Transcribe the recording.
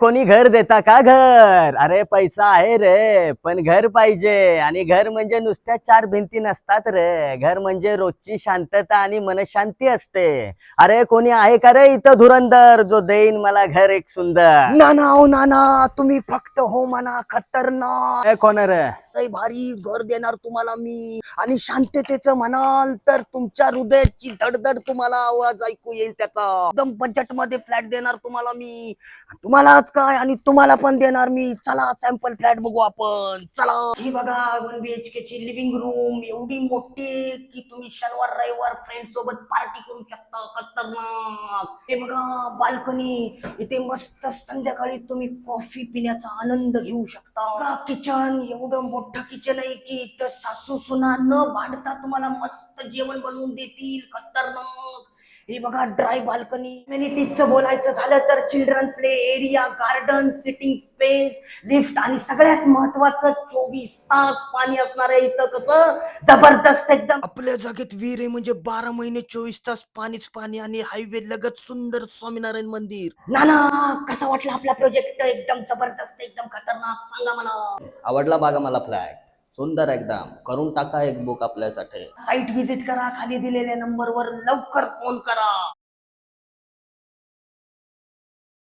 कोणी घर देता का घर? अरे पैसा आहे रे, पण घर पाहिजे. आणि घर म्हणजे नुसत्या चार भिंती नसतात रे. घर म्हणजे रोजची शांतता आणि मनशांती असते. अरे कोणी आहे का रे इथं धुरंदर जो देईन मला घर एक सुंदर? नाना ओ नाना, तुम्ही फक्त हो म्हणा. खतरनाक कोण रे? लय भारी घर देणार तुम्हाला मी. आणि शांततेचं म्हणाल तर तुमच्या हृदयाची धडधड तुम्हाला आवाज ऐकू येईल त्याचा. एकदम बजेट मध्ये फ्लॅट देणार तुम्हाला मी. तुम्हालाच काय आणि तुम्हाला पण देणार मी. चला सॅम्पल फ्लॅट बघू आपण. चला, ही बघा 1 BHK ची लिव्हिंग रूम एवढी मोठी की तुम्ही शनिवार रविवार फ्रेंड सोबत पार्टी करू शकता. खतरनाक. हे बघा बाल्कनी, इथे मस्त संध्याकाळी तुम्ही कॉफी पिण्याचा आनंद घेऊ शकता. किचन एवढं मोठं किचन आहे की इथं सासू सुना न भांडता तुम्हाला मस्त जेवण बनवून देतील. खतरनाक. हे बघा ड्राय बाल्कनी. अमेनिटीजचं बोलायचं झालं तर children play area, garden, sitting space, lift आणि सगळ्यात महत्वाचं 24 तास पाणी असणार आहे इथं. कसं जबरदस्त एकदम. आपल्या जागेत विहीर आहे म्हणजे 12 महिने 24 तास पाणीच पाणी. आणि हायवे लगत सुंदर स्वामीनारायण मंदिर. नाना कसा वाटला आपला प्रोजेक्ट? एकदम जबरदस्त, एकदम खतरनाक. सांगा मला. आवडला बागा मला फ्लॅट. सुंदर एकदम. करून टाका एक बुक आपल्यासाठी. साईट व्हिजिट करा. खाली दिलेल्या नंबरवर लवकर फोन करा.